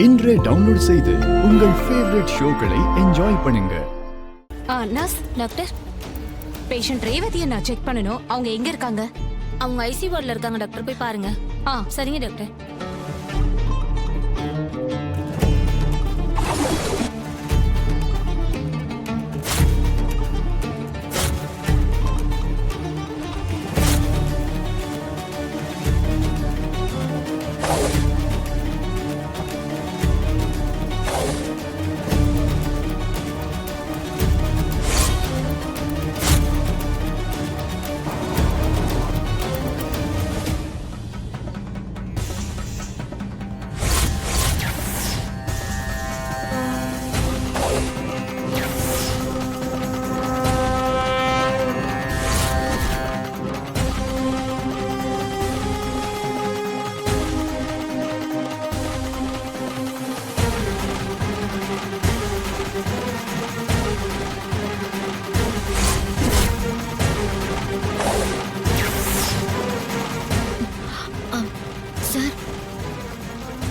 இன்றே டவுன்லோட் செய்து உங்கள் ஃபேவரட் ஷோக்களை என்ஜாய் பண்ணுங்க. நர்ஸ், டாக்டர், பேஷண்ட் ரேவதியை நான் செக் பண்ணணும். அவங்க எங்க இருக்காங்க? அவங்க ஐசி வார்டில் இருக்காங்க டாக்டர், போய் பாருங்க. சரிங்க டாக்டர்.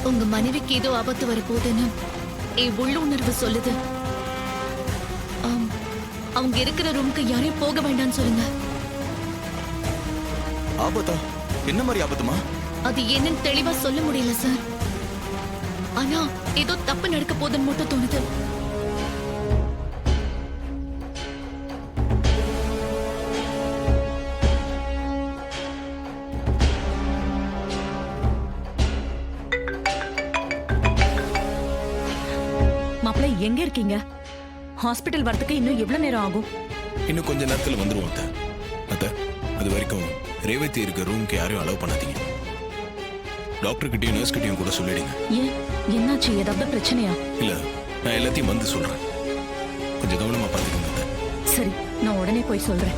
உங்க மனைவிக்கு ஏதோ ஆபத்து வரப்போகுதுன்னு என் உள்ளுணர்வு சொல்லுது. அவங்க இருக்கிற ரூமுக்கு யாரையும் போக வேண்டாம்னு சொல்லுங்க. ஆபத்தா? என்ன மாதிரி ஆபத்துமா? அது என்னன்னு தெளிவா சொல்ல முடியல சார். ஆனா ஏதோ தப்பு நடக்க போதுன்னு மட்டும் தோணுது. மாப்பிள்ளை, எங்க இருக்கீங்க? ஹாஸ்பிட்டல் வரதுக்கு இன்னும் எவ்வளவு நேரம் ஆகும்? இன்னும் கொஞ்ச நேரத்துல வந்துருவோம் அத்தை. அது வரைக்கும் ரேவதி இருக்க ரூம்க்கு யாரையும் அலோவ் பண்ணாதீங்க. டாக்டர் கிட்டயும் நர்ஸ் கிட்டயும் கூட சொல்லிடுங்க. ஏன், என்னாச்சு? ஏதாவது பிரச்சனையா? இல்ல, நான் எல்லாத்தையும் வந்து சொல்றேன். கொஞ்சம் கவனமா பாத்துக்கோங்க அத்தை. சரி, நான் உடனே போய் சொல்றேன்.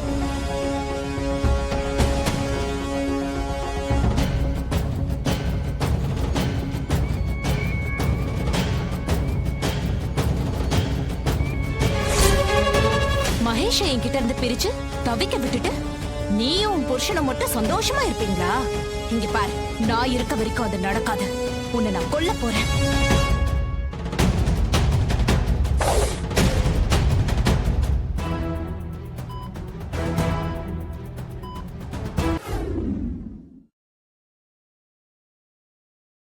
மகேஷை என்கிட்ட இருந்து பிரிச்சு தவிக்க விட்டுட்டு நீயும் உன் புருஷனை மட்டும் சந்தோஷமா இருப்பீங்களா? இங்க பாரு, நான் இருக்க வரைக்கும் அது நடக்காது. உன்னை நான் கொல்ல போறேன்.